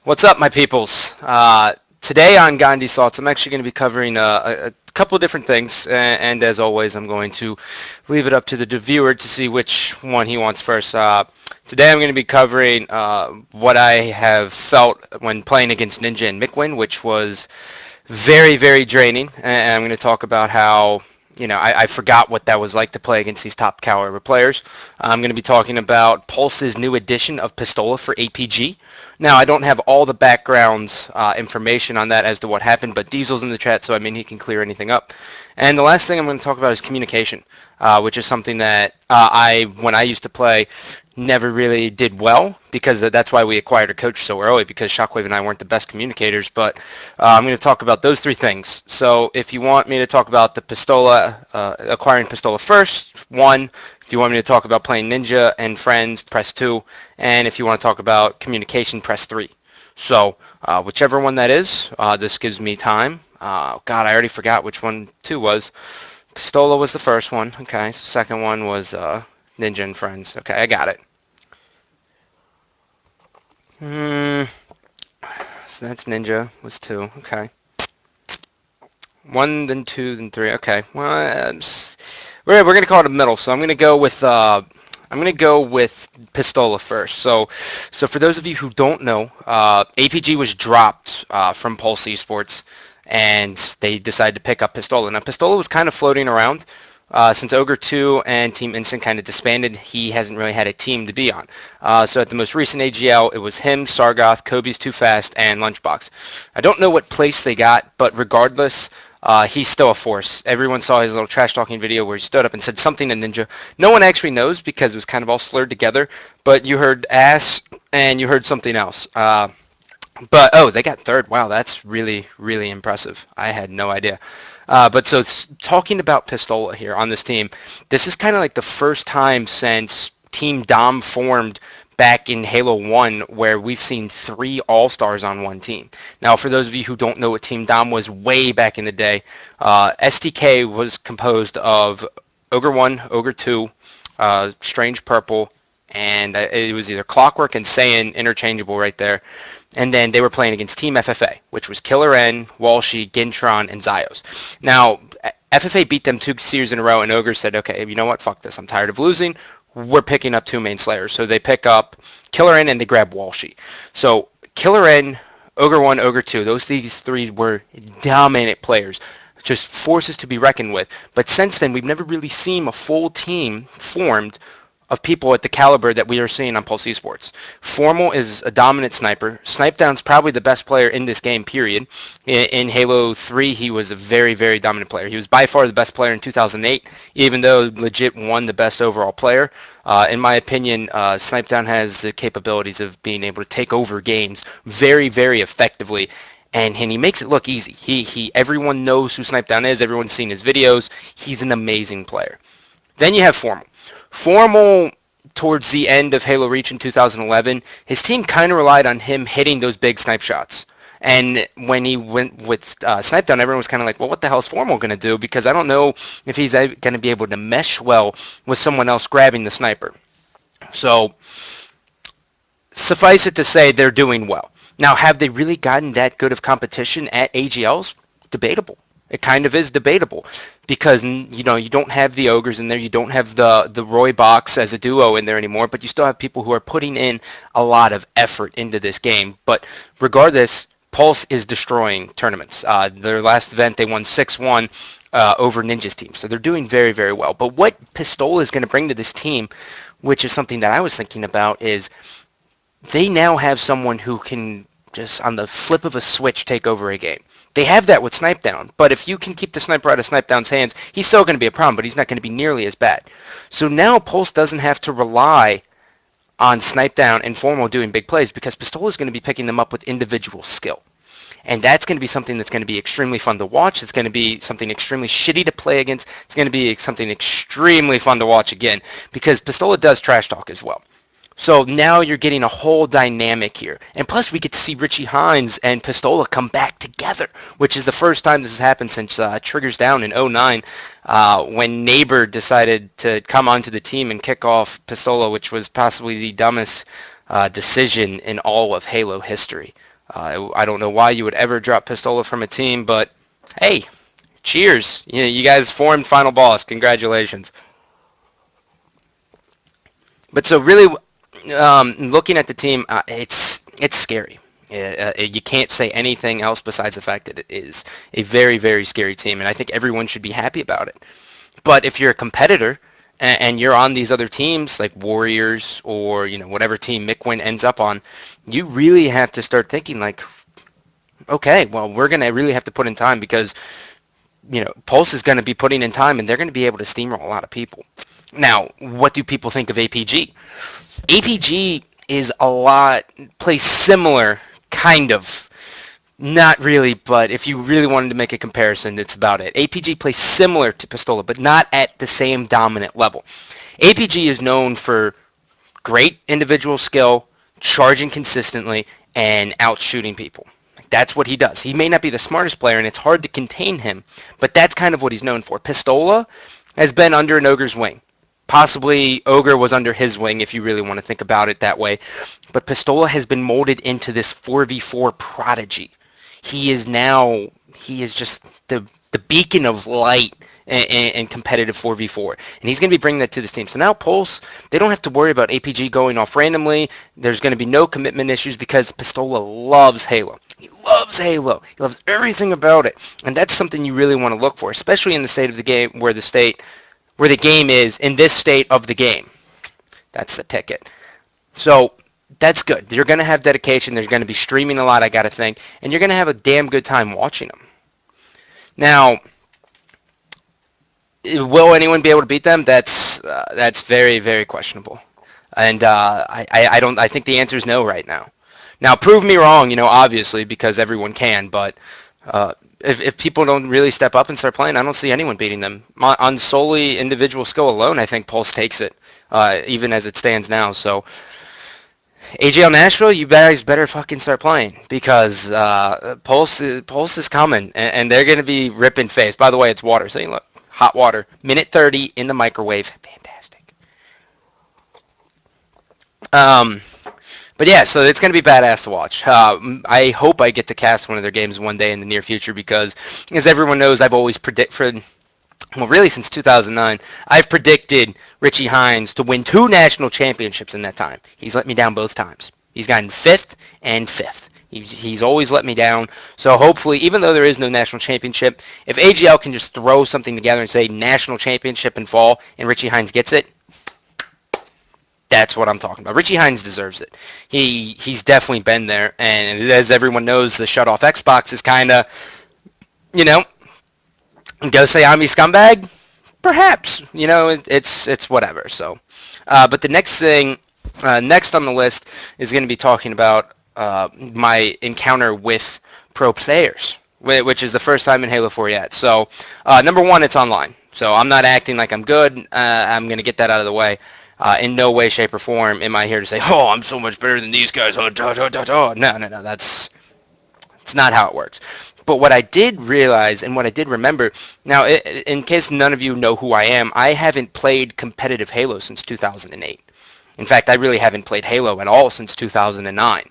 What's up, my peoples? Today on Gandhi's Thoughts, I'm actually going to be covering a couple of different things, and as always, I'm going to leave it up to the viewer to see which one he wants first. Today, I'm going to be covering what I have felt when playing against Ninja and Mikwin, which was very, very draining, and I'm going to talk about how I forgot what that was like to play against these top caliber players. I'm going to be talking about Pulse's new edition of Pistola for APG. Now, I don't have all the background information on that as to what happened, but Diesel's in the chat, so I mean he can clear anything up. And the last thing I'm going to talk about is communication, which is something that when I used to play, never really did well because that's why we acquired a coach so early because Shockwave and I weren't the best communicators. But I'm going to talk about those three things. So if you want me to talk about the Pistola, acquiring Pistola first, one. If you want me to talk about playing Ninja and friends, press 2. And if you want to talk about communication, press 3. So whichever one that is, this gives me time. God, I already forgot which one 2 was. Pistola was the first one. Okay, so second one was Ninja and Friends. Okay, I got it. Hmm. So that's Ninja was 2. Okay. 1, then 2, then 3. Okay. Well, we're gonna call it a middle. So I'm gonna go with Pistola first. So for those of you who don't know, APG was dropped from Pulse Esports, and they decided to pick up Pistola. Now Pistola was kind of floating around. Since Ogre 2 and Team Instant kind of disbanded, he hasn't really had a team to be on. So at the most recent AGL, it was him, Sargoth, Kobe's Too Fast, and Lunchbox. I don't know what place they got, but regardless, he's still a force. Everyone saw his little trash talking video where he stood up and said something to Ninja. No one actually knows because it was kind of all slurred together, but you heard ass and you heard something else. But they got third. Wow, that's really, really impressive. I had no idea. But so talking about Pistola here on this team, this is kind of like the first time since Team Dom formed back in Halo 1 where we've seen 3 All-Stars on one team. Now, for those of you who don't know what Team Dom was way back in the day, STK was composed of Ogre 1, Ogre 2, Strange Purple, and it was either Clockwork and Saiyan interchangeable right there. And then they were playing against Team FFA, which was Killer N, Walshy, Gintron, and Zyos. Now, FFA beat them 2 series in a row, and Ogre said, okay, you know what, fuck this. I'm tired of losing. We're picking up 2 main Slayers. So they pick up Killer N and they grab Walshy. So Killer N, Ogre 1, Ogre 2, these 3 were dominant players. Just forces to be reckoned with. But since then, we've never really seen a full team formed of people at the caliber that we are seeing on Pulse Esports. Formal is a dominant sniper. Snipedown's probably the best player in this game, period. In Halo 3, he was a very, very dominant player. He was by far the best player in 2008, even though legit won the best overall player. In my opinion, Snipedown has the capabilities of being able to take over games very, very effectively. And he makes it look easy. Everyone knows who Snipedown is. Everyone's seen his videos. He's an amazing player. Then you have Formal. Formal, towards the end of Halo Reach in 2011, his team kind of relied on him hitting those big snipe shots. And when he went with Snipedown, everyone was kind of like, well, what the hell is Formal going to do? Because I don't know if he's going to be able to mesh well with someone else grabbing the sniper. So suffice it to say, they're doing well. Now, have they really gotten that good of competition at AGLs? Debatable. It kind of is debatable because you don't have the ogres in there, you don't have the Roy Box as a duo in there anymore, but you still have people who are putting in a lot of effort into this game. But regardless, Pulse is destroying tournaments. Their last event, they won 6-1 over Ninja's team, so they're doing very, very well. But what Pistola is going to bring to this team, which is something that I was thinking about, is they now have someone who can just on the flip of a switch take over a game. They have that with Snipedown, but if you can keep the sniper out of Snipedown's hands, he's still going to be a problem, but he's not going to be nearly as bad. So now Pulse doesn't have to rely on Snipedown and Formal doing big plays because Pistola is going to be picking them up with individual skill. And that's going to be something that's going to be extremely fun to watch. It's going to be something extremely shitty to play against. It's going to be something extremely fun to watch again because Pistola does trash talk as well. So now you're getting a whole dynamic here. And plus we get to see Richie Hines and Pistola come back together, which is the first time this has happened since Triggers Down in 2009 when Neighbor decided to come onto the team and kick off Pistola, which was possibly the dumbest decision in all of Halo history. I don't know why you would ever drop Pistola from a team, but hey, cheers. You guys formed Final Boss. Congratulations. But so really, looking at the team, it's scary. You can't say anything else besides the fact that it is a very, very scary team, and I think everyone should be happy about it. But if you're a competitor and you're on these other teams like Warriors or whatever team McWin ends up on, you really have to start thinking like, okay, well, we're gonna really have to put in time because Pulse is going to be putting in time and they're going to be able to steamroll a lot of people. Now, what do people think of APG? APG is a lot, plays similar, kind of. Not really, but if you really wanted to make a comparison, it's about it. APG plays similar to Pistola, but not at the same dominant level. APG is known for great individual skill, charging consistently, and outshooting people. That's what he does. He may not be the smartest player, and it's hard to contain him, but that's kind of what he's known for. Pistola has been under an Ogre's wing. Possibly Ogre was under his wing, if you really want to think about it that way. But Pistola has been molded into this 4v4 prodigy. He is just the beacon of light and competitive 4v4. And he's going to be bringing that to this team. So now Pulse, they don't have to worry about APG going off randomly. There's going to be no commitment issues because Pistola loves Halo. He loves Halo. He loves everything about it. And that's something you really want to look for, especially in the state of the game where the game is in this state of the game. That's the ticket. So that's good. You're going to have dedication. There's going to be streaming a lot, I got to think. And you're going to have a damn good time watching them. Now, will anyone be able to beat them? That's very, very questionable. And I don't. I think the answer is no right now. Now, prove me wrong, obviously, because everyone can. But if people don't really step up and start playing, I don't see anyone beating them. On solely individual skill alone, I think Pulse takes it, even as it stands now. So, AGL Nashville, you guys better fucking start playing because Pulse is coming, and they're going to be ripping face. By the way, it's water. See, look, hot water. Minute 30 in the microwave. Fantastic. But yeah, so it's going to be badass to watch. I hope I get to cast one of their games one day in the near future because, as everyone knows, I've always predicted, well, really since 2009, I've predicted Richie Hines to win 2 national championships in that time. He's let me down both times. He's gotten 5th and 5th. He's always let me down. So hopefully, even though there is no national championship, if AGL can just throw something together and say national championship in fall and Richie Hines gets it, that's what I'm talking about. Richie Hines deserves it. He's definitely been there. And as everyone knows, the shut-off Xbox is kind of, go say I'm a scumbag? Perhaps. It's whatever. So, but the next thing, next on the list is going to be talking about my encounter with pro players, which is the first time in Halo 4 yet. So, number one, it's online. So I'm not acting like I'm good. I'm going to get that out of the way. In no way, shape, or form am I here to say, oh, I'm so much better than these guys. Oh, No. It's not how it works. But what I did realize and what I did remember, now, in case none of you know who I am, I haven't played competitive Halo since 2008. In fact, I really haven't played Halo at all since 2009.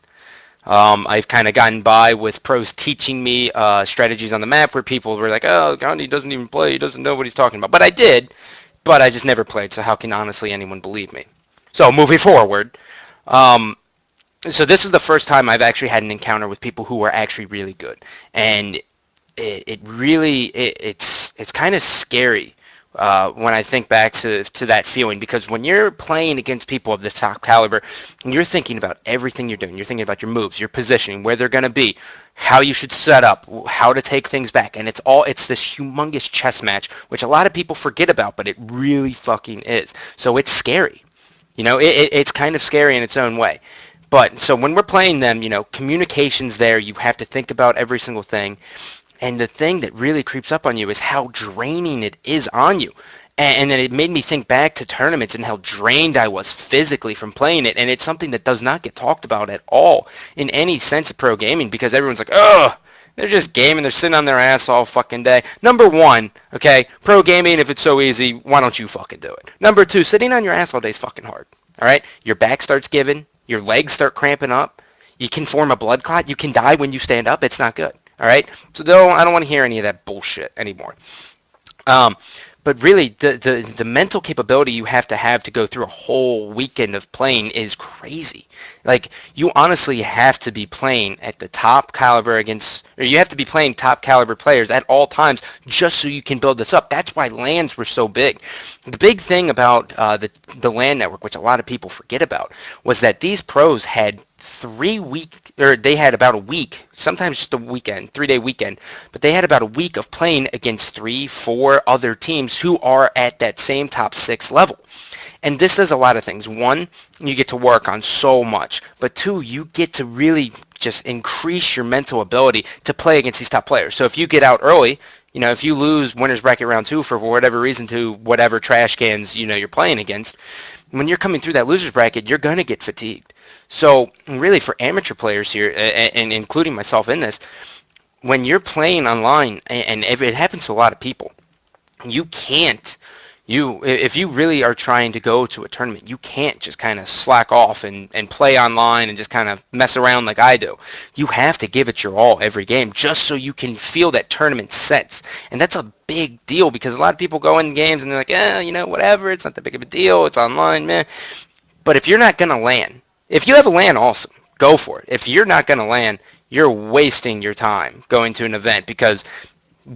I've kind of gotten by with pros teaching me strategies on the map where people were like, oh, Gandhi doesn't even play. He doesn't know what he's talking about. But I did. But I just never played, so how can honestly anyone believe me? So moving forward, so this is the first time I've actually had an encounter with people who are actually really good, and it's kind of scary when I think back to that feeling, because when you're playing against people of this top caliber, you're thinking about everything you're doing. You're thinking about your moves, your positioning, where they're going to be, how you should set up, how to take things back, and it's this humongous chess match, which a lot of people forget about, but it really fucking is. So it's scary. It's kind of scary in its own way. But so when we're playing them, communication's there. You have to think about every single thing. And the thing that really creeps up on you is how draining it is on you. And then it made me think back to tournaments and how drained I was physically from playing it. And it's something that does not get talked about at all in any sense of pro gaming, because everyone's like, oh, they're just gaming. They're sitting on their ass all fucking day. Number one, okay, pro gaming, if it's so easy, why don't you fucking do it? Number two, sitting on your ass all day is fucking hard. All right? Your back starts giving. Your legs start cramping up. You can form a blood clot. You can die when you stand up. It's not good. All right. So I don't want to hear any of that bullshit anymore. Um, but really, the mental capability you have to go through a whole weekend of playing is crazy. Like, you honestly have to be playing at the top caliber against, or you have to be playing top caliber players at all times just so you can build this up. That's why LANs were so big. The big thing about the LAN network, which a lot of people forget about, was that these pros had 3 week, or they had about a week, sometimes just a weekend, 3-day weekend, but they had about a week of playing against 3, 4 other teams who are at that same top 6 level. And this does a lot of things. One, you get to work on so much. But two, you get to really just increase your mental ability to play against these top players. So if you get out early, if you lose winners bracket round 2 for whatever reason to whatever trash cans, you're playing against, when you're coming through that losers bracket, you're going to get fatigued. So really for amateur players here, and including myself in this, when you're playing online, and it happens to a lot of people, you can't if you really are trying to go to a tournament, you can't just kind of slack off and play online and just kind of mess around like I do. You have to give it your all every game just so you can feel that tournament sense. And that's a big deal because a lot of people go in games and they're like, whatever, it's not that big of a deal, it's online, man. But if you're not going to LAN, if you have a LAN, awesome, go for it. If you're not going to LAN, you're wasting your time going to an event because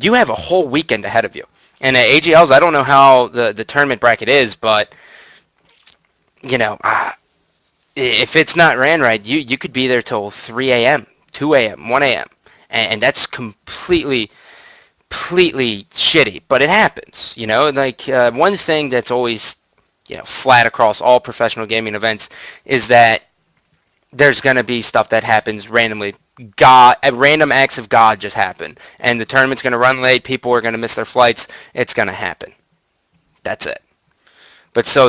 you have a whole weekend ahead of you. And at AGLs, I don't know how the tournament bracket is, but, if it's not ran right, you could be there till 3 a.m., 2 a.m., 1 a.m., and that's completely shitty, but it happens, like one thing that's always, flat across all professional gaming events is that there's going to be stuff that happens randomly. Random acts of God just happen, and the tournament's going to run late. People are going to miss their flights. It's going to happen. That's it. But so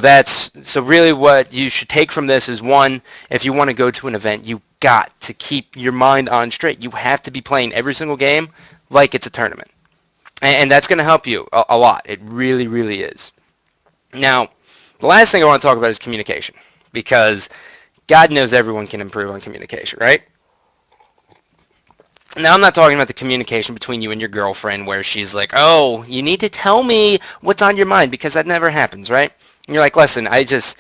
really what you should take from this is, one, if you want to go to an event, you got to keep your mind on straight. You have to be playing every single game like it's a tournament, and that's going to help you a lot. It really, really is. Now, the last thing I want to talk about is communication, because God knows everyone can improve on communication, right? Now, I'm not talking about the communication between you and your girlfriend where she's like, oh, you need to tell me what's on your mind, because that never happens, right? And you're like, listen, just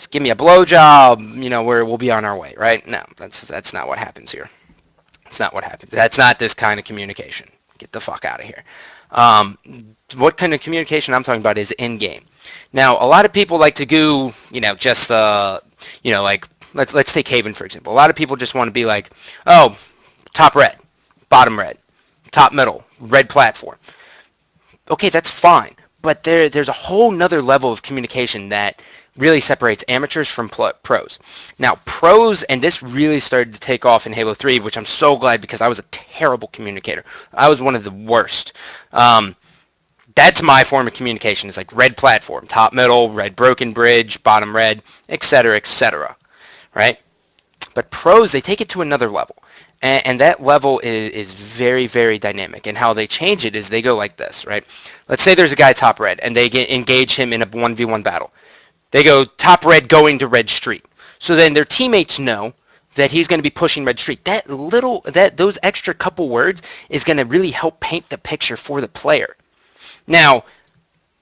give me a blowjob, where we'll be on our way, right? No, that's not what happens here. It's not what happens. That's not this kind of communication. Get the fuck out of here. What kind of communication I'm talking about is in-game. Now, a lot of people like to do, just the, like, let's take Haven, for example. A lot of people just want to be like, oh, top red, bottom red, top middle, red platform. Okay, that's fine. But there's a whole nother level of communication that really separates amateurs from pros. Now, pros, and this really started to take off in Halo 3, which I'm so glad because I was a terrible communicator. I was one of the worst. That's my form of communication. It's like red platform, top middle, red broken bridge, bottom red, etc., right? But pros, they take it to another level. And that level is very, very dynamic. And how they change it is they go like this, right? Let's say there's a guy top red, and they engage him in a 1v1 battle. They go top red going to red street. So then their teammates know that he's going to be pushing red street. Those extra couple words is going to really help paint the picture for the player. Now,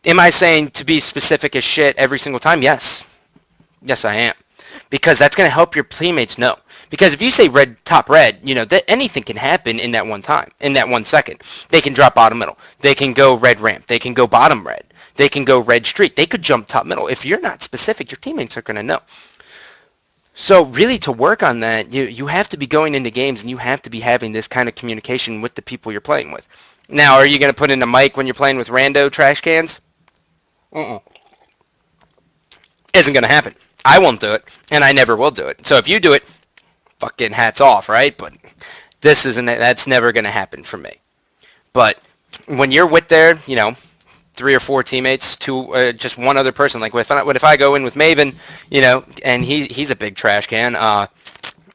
am I saying to be specific as shit every single time? Yes. Yes, I am. Because that's going to help your teammates know. Because if you say red, top red, that anything can happen in that one time, in that 1 second. They can drop bottom middle. They can go red ramp. They can go bottom red. They can go red street. They could jump top middle. If you're not specific, your teammates are going to know. So really to work on that, you have to be going into games and you have to be having this kind of communication with the people you're playing with. Now, are you going to put in a mic when you're playing with rando trash cans? Isn't going to happen. I won't do it, and I never will do it. So if you do it, fucking hats off, right? But that's never going to happen for me. But when you're with there, 3 or 4 teammates, just one other person. Like what if I go in with Maven, and he's a big trash can.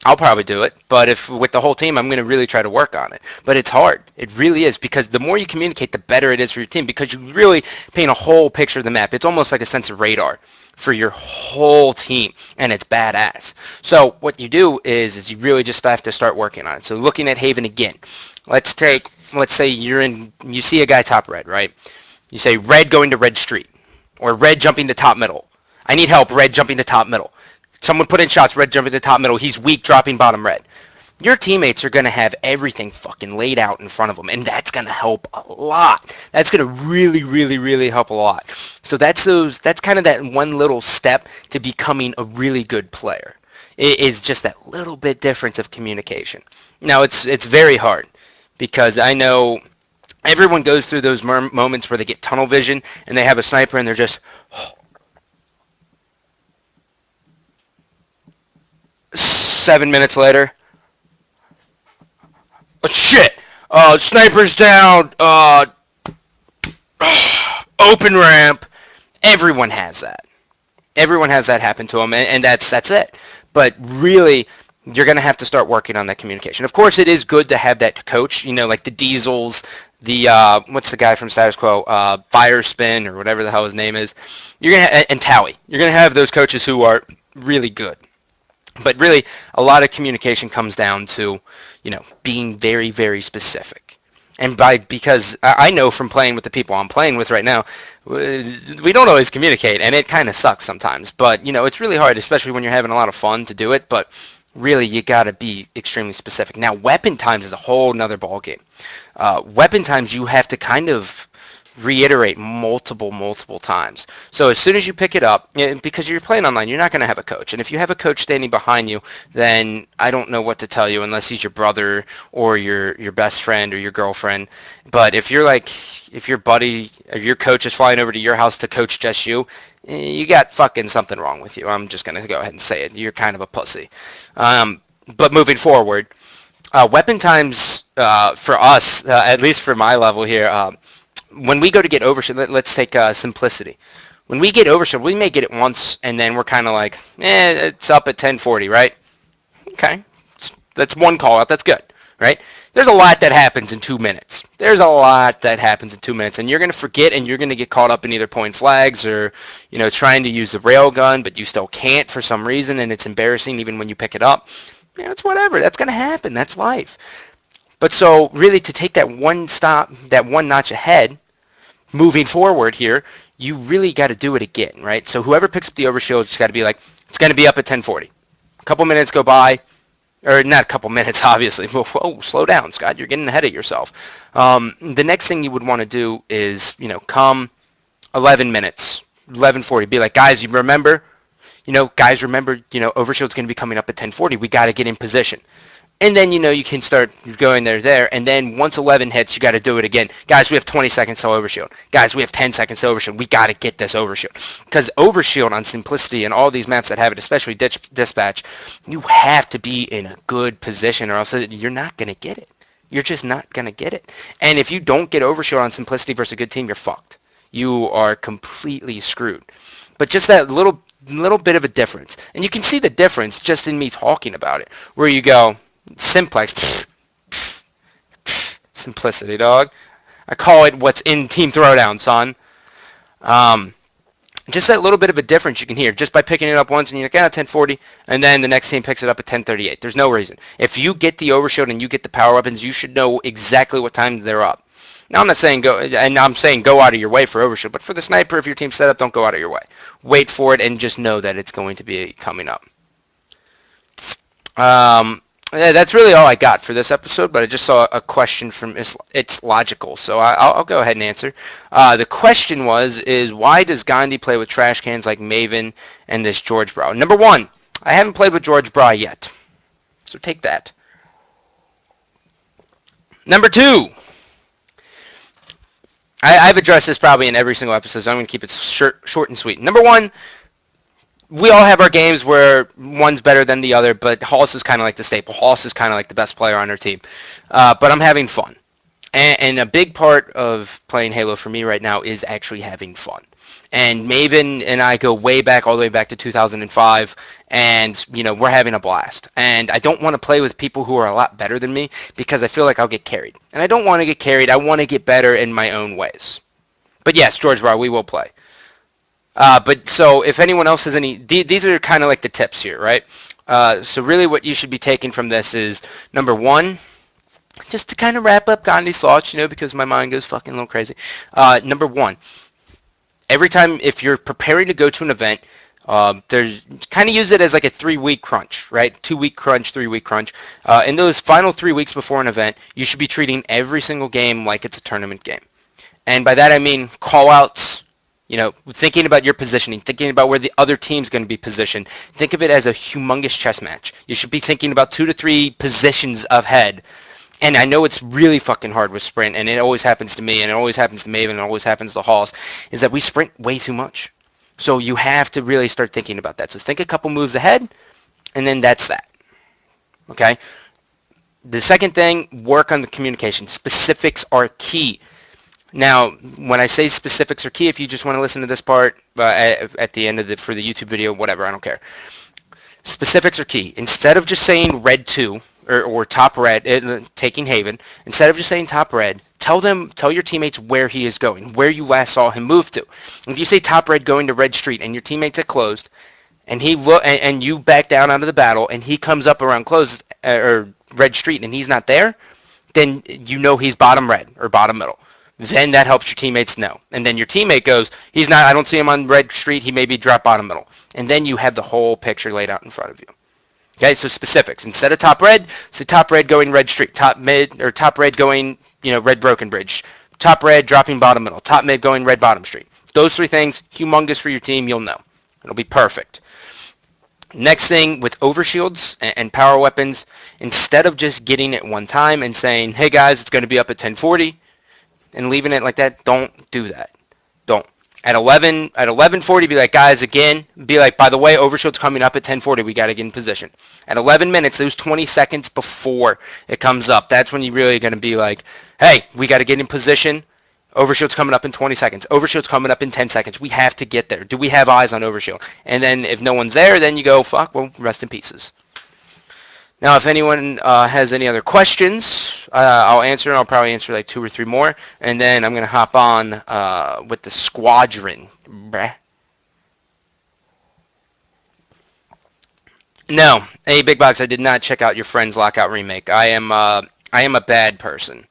I'll probably do it, but if with the whole team, I'm going to really try to work on it. But it's hard. It really is because the more you communicate, the better it is for your team because you really paint a whole picture of the map. It's almost like a sense of radar for your whole team, and it's badass. So what you do is you really just have to start working on it. So looking at Haven again, let's say you see a guy top red, right? You say red going to red street, or red jumping to top middle. I need help, red jumping to top middle. Someone put in shots, red jumping to top middle. He's weak, dropping bottom red. Your teammates are going to have everything fucking laid out in front of them, and that's going to help a lot. That's going to really, really, really help a lot. So that's kind of that one little step to becoming a really good player. It is just that little bit difference of communication. Now, it's very hard because I know everyone goes through those moments where they get tunnel vision and they have a sniper and they're just 7 minutes later. Oh, shit! Sniper's down. Open ramp. Everyone has that. Everyone has that happen to them, and that's it. But really, you're going to have to start working on that communication. Of course, it is good to have that coach, like the Diesels, the, what's the guy from Status Quo, Firespin, or whatever the hell his name is. And Towie. You're going to have those coaches who are really good. But really, a lot of communication comes down to, being very, very specific. And because I know from playing with the people I'm playing with right now, we don't always communicate, and it kind of sucks sometimes. But, it's really hard, especially when you're having a lot of fun to do it. But really, you got to be extremely specific. Now, weapon times is a whole nother ballgame. Weapon times, you have to kind of reiterate multiple times. So as soon as you pick it up, because you're playing online, you're not going to have a coach. And if you have a coach standing behind you, then I don't know what to tell you unless he's your brother or your best friend or your girlfriend. But if your buddy or your coach is flying over to your house to coach just you, you got fucking something wrong with you. I'm just going to go ahead and say it. You're kind of a pussy. But moving forward, weapon times for us, at least for my level here, when we go to get overshield, let's take simplicity. When we get overshield, we may get it once, and then we're kind of like, it's up at 1040, right? Okay, that's one call out. That's good, right? There's a lot that happens in 2 minutes. There's a lot that happens in 2 minutes, and you're going to forget, and you're going to get caught up in either point flags or, trying to use the rail gun, but you still can't for some reason, and it's embarrassing even when you pick it up. It's whatever. That's going to happen. That's life. But so really to take that one notch ahead, moving forward here, you really got to do it again, right? So whoever picks up the overshield just got to be like, it's going to be up at 1040. A couple minutes go by, or not a couple minutes, obviously. Whoa, slow down, Scott. You're getting ahead of yourself. The next thing you would want to do is, come 11 minutes, 11:40. Be like, guys, remember, overshield's going to be coming up at 10:40. We got to get in position. And then, you can start going there. And then once 11 hits, you got to do it again. Guys, we have 20 seconds to overshield. Guys, we have 10 seconds to overshield. We got to get this overshield. Because overshield on Simplicity and all these maps that have it, especially Dispatch, you have to be in a good position or else you're not going to get it. You're just not going to get it. And if you don't get overshield on Simplicity versus a good team, you're fucked. You are completely screwed. But just that little bit of a difference. And you can see the difference just in me talking about it, where you go, Simplex. Simplicity, dog. I call it what's in Team Throwdown, son. Just that little bit of a difference you can hear just by picking it up once and you're like, 1040, and then the next team picks it up at 1038. There's no reason. If you get the overshield and you get the power weapons, you should know exactly what time they're up. Now, I'm not saying go, and I'm saying go out of your way for overshield, but for the sniper, if your team's set up, don't go out of your way. Wait for it and just know that it's going to be coming up. Yeah, that's really all I got for this episode, but I just saw a question from It's Logical, so I'll go ahead and answer. The question is why does Gandhi play with trash cans like Maven and this George Bra? Number one, I haven't played with George Bra yet, so take that. Number two, I've addressed this probably in every single episode, so I'm going to keep it short and sweet. Number one, we all have our games where one's better than the other, but Hollis is kind of like the staple. Hollis is kind of like the best player on our team. But I'm having fun. And a big part of playing Halo for me right now is actually having fun. And Maven and I go way back, all the way back to 2005, and we're having a blast. And I don't want to play with people who are a lot better than me because I feel like I'll get carried. And I don't want to get carried. I want to get better in my own ways. But yes, George Bar, we will play. But so if anyone else has any, these are kind of like the tips here, right? So really what you should be taking from this is, number one, just to kind of wrap up Gandhi's thoughts, because my mind goes fucking a little crazy. Number one, every time if you're preparing to go to an event, there's kind of use it as like a 3-week crunch, right? 2-week crunch, 3-week crunch. In those final 3 weeks before an event, you should be treating every single game like it's a tournament game. And by that I mean call outs, thinking about your positioning, thinking about where the other team's going to be positioned. Think of it as a humongous chess match. You should be thinking about 2 to 3 positions ahead. And I know it's really fucking hard with sprint, and it always happens to me, and it always happens to Maven, and it always happens to Halls, is that we sprint way too much. So you have to really start thinking about that. So think a couple moves ahead, and then that's that. Okay? The second thing, work on the communication. Specifics are key. Now, when I say specifics are key, if you just want to listen to this part at the end of for the YouTube video, whatever, I don't care. Specifics are key. Instead of just saying red 2 or top red, taking Haven, instead of just saying top red, tell your teammates where he is going, where you last saw him move to. If you say top red going to red street and your teammates are closed, and and you back down out of the battle, and he comes up around closed or red street and he's not there, then he's bottom red or bottom middle. Then that helps your teammates know. And then your teammate goes, he's not, I don't see him on red street, he may be drop bottom middle. And then you have the whole picture laid out in front of you. Okay, so specifics. Instead of top red, say top red going red street, top mid, or top red going, red broken bridge, top red dropping bottom middle, top mid going red bottom street. Those 3 things, humongous for your team, you'll know. It'll be perfect. Next thing, with overshields and power weapons, instead of just getting it one time and saying, hey guys, it's going to be up at 1040, and leaving it like that, don't do that. Don't. At 11:40, be like, guys, again, be like, by the way, overshield's coming up at 10:40. We got to get in position. At 11 minutes, those 20 seconds before it comes up, that's when you're really going to be like, hey, we got to get in position. Overshield's coming up in 20 seconds. Overshield's coming up in 10 seconds. We have to get there. Do we have eyes on overshield? And then if no one's there, then you go, fuck, well, rest in pieces. Now, if anyone has any other questions, I'll answer, and I'll probably answer like 2 or 3 more, and then I'm going to hop on with the squadron. No, hey, Big Box, I did not check out your Friends Lockout remake. I am a bad person.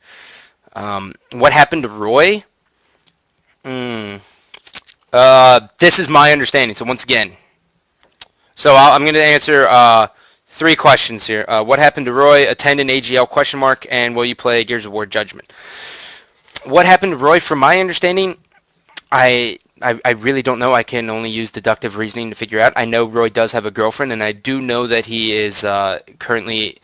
What happened to Roy? This is my understanding, so once again. So I'm going to answer 3 questions here. What happened to Roy? Attend an AGL question mark, and will you play Gears of War Judgment? What happened to Roy? From my understanding, I really don't know. I can only use deductive reasoning to figure out. I know Roy does have a girlfriend, and I do know that he is currently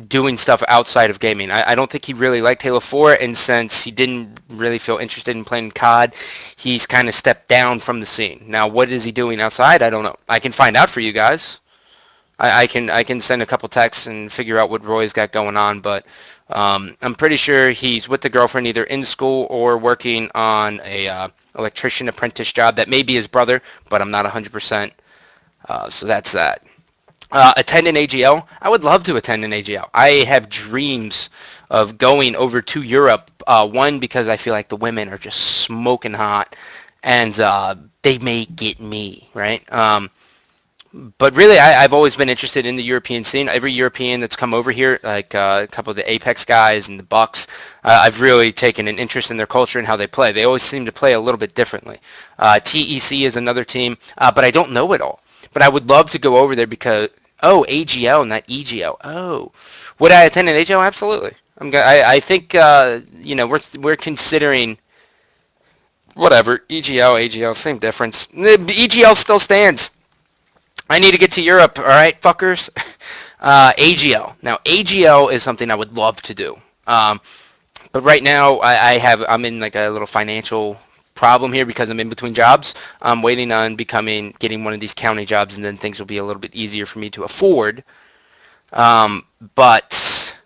doing stuff outside of gaming. I don't think he really liked Halo 4, and since he didn't really feel interested in playing COD, he's kind of stepped down from the scene. Now, what is he doing outside? I don't know. I can find out for you guys. I can send a couple texts and figure out what Roy's got going on, but I'm pretty sure he's with the girlfriend either in school or working on a electrician apprentice job. That may be his brother, but I'm not 100%. So that's that. Attend an AGL. I would love to attend an AGL. I have dreams of going over to Europe. One, because I feel like the women are just smoking hot, and they may get me, right? But really, I've always been interested in the European scene. Every European that's come over here, like a couple of the Apex guys and the Bucks, I've really taken an interest in their culture and how they play. They always seem to play a little bit differently. TEC is another team, but I don't know it all. But I would love to go over there because, AGL, not EGL. Oh, would I attend an AGL? Absolutely. I think we're considering whatever EGL, AGL, same difference. EGL still stands. I need to get to Europe, all right, fuckers. AGL. Now, AGL is something I would love to do. But right now, I'm in like a little financial problem here because I'm in between jobs. I'm waiting on getting one of these county jobs, and then things will be a little bit easier for me to afford. But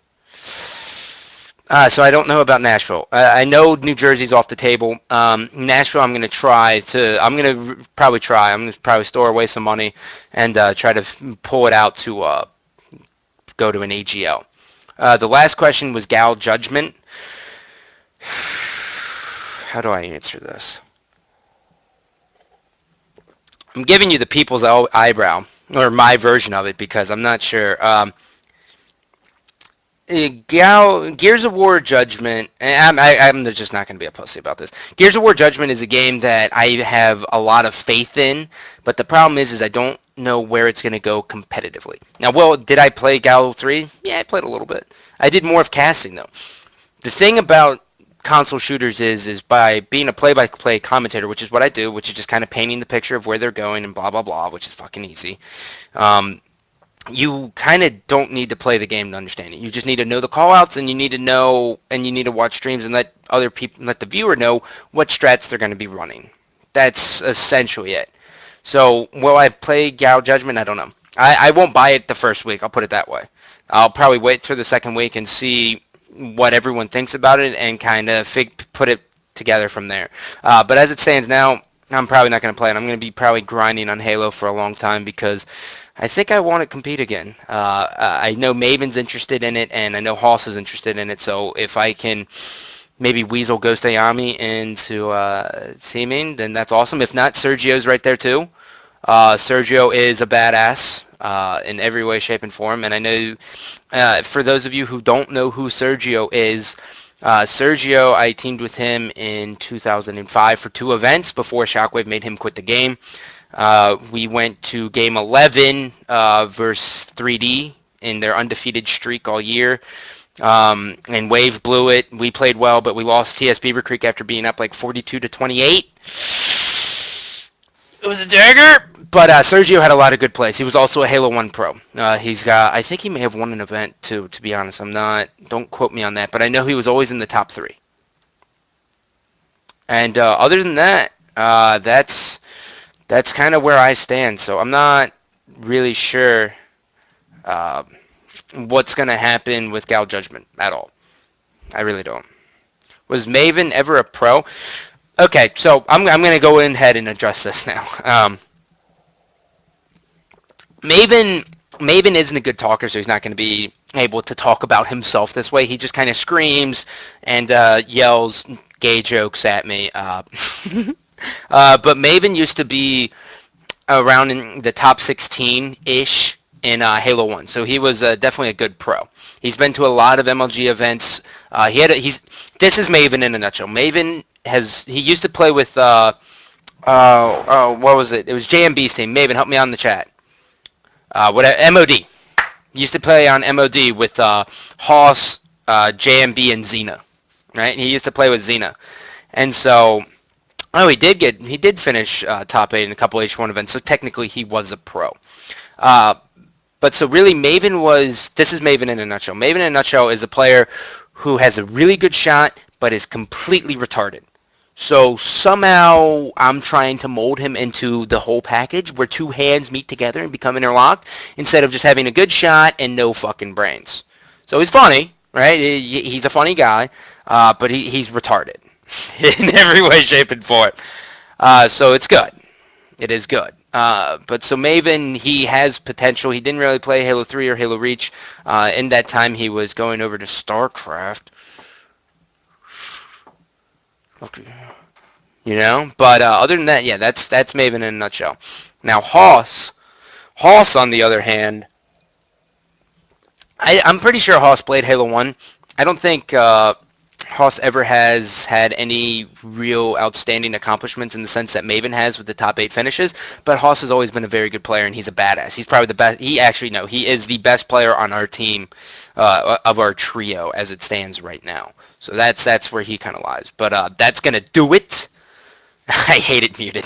So I don't know about Nashville. I know New Jersey's off the table. Nashville, I'm going to try to. I'm going to probably try. I'm going to probably store away some money and try to pull it out to go to an AGL. The last question was Gal Judgment. How do I answer this? I'm giving you the people's eyebrow, or my version of it, because I'm not sure. Gears of War Judgment, and I'm just not going to be a pussy about this. Gears of War Judgment is a game that I have a lot of faith in, but the problem is I don't know where it's going to go competitively. Now, well, did I play Gal 3? Yeah, I played a little bit. I did more of casting, though. The thing about console shooters is by being a play-by-play commentator, which is what I do, which is just kind of painting the picture of where they're going and blah, blah, blah, which is fucking easy. You kind of don't need to play the game to understand it. You just need to know the callouts, and you need to know, and you need to watch streams and let other people, let the viewer know what strats they're going to be running. That's essentially it. So will I play Gal Judgment? I don't know. I won't buy it the first week. I'll put it that way. I'll probably wait till the second week and see what everyone thinks about it and kind of put it together from there. But as it stands now, I'm probably not going to play it. I'm going to be probably grinding on Halo for a long time because I think I want to compete again. I know Maven's interested in it, and I know Hoss is interested in it. So if I can maybe weasel Ghost Ayami into teaming, then that's awesome. If not, Sergio's right there too. Sergio is a badass in every way, shape, and form. And I know for those of you who don't know who Sergio is, Sergio, I teamed with him in 2005 for 2 events before Shockwave made him quit the game. We went to game 11 versus 3D in their undefeated streak all year. And Wave blew it. We played well, but we lost TS Beaver Creek after being up like 42-28. It was a dagger, but Sergio had a lot of good plays. He was also a Halo 1 pro. He's got, I think he may have won an event too, to be honest. Don't quote me on that, but I know he was always in the top 3. And other than that, that's kind of where I stand. So I'm not really sure what's going to happen with Gal Judgment at all. I really don't. Was Maven ever a pro? Okay, so I'm going to go ahead and address this now. Maven isn't a good talker, so he's not going to be able to talk about himself this way. He just kind of screams and yells gay jokes at me. But Maven used to be around in the top 16-ish in Halo 1, so he was definitely a good pro. He's been to a lot of MLG events. This is Maven in a nutshell. Maven he used to play with what was it? It was JMB's team. Maven, help me out in the chat. MOD. He used to play on MOD with Hoss, JMB, and Xena. Right? He used to play with Xena, and so he did finish top 8 in a couple H1 events. So technically, he was a pro. But so really, this is Maven in a nutshell. Maven in a nutshell is a player who has a really good shot, but is completely retarded. So somehow I'm trying to mold him into the whole package where 2 hands meet together and become interlocked instead of just having a good shot and no fucking brains. So he's funny, right? He's a funny guy, but he's retarded in every way, shape, and form. So it's good. It is good. But so Maven, he has potential. He didn't really play Halo 3 or Halo Reach. In that time, he was going over to StarCraft. Okay. But other than that, yeah, that's Maven in a nutshell. Now, Hoss, on the other hand, I'm pretty sure Hoss played Halo 1. I don't think Hoss ever has had any real outstanding accomplishments in the sense that Maven has with the top 8 finishes, but Hoss has always been a very good player, and he's a badass. He's probably the best. He is the best player on our team of our trio as it stands right now. So that's where he kind of lies. But that's going to do it. I hate it muted.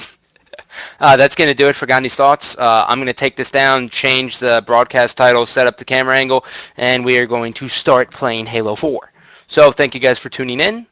That's going to do it for Gandhi's Thoughts. I'm going to take this down, change the broadcast title, set up the camera angle, and we are going to start playing Halo 4. So thank you guys for tuning in.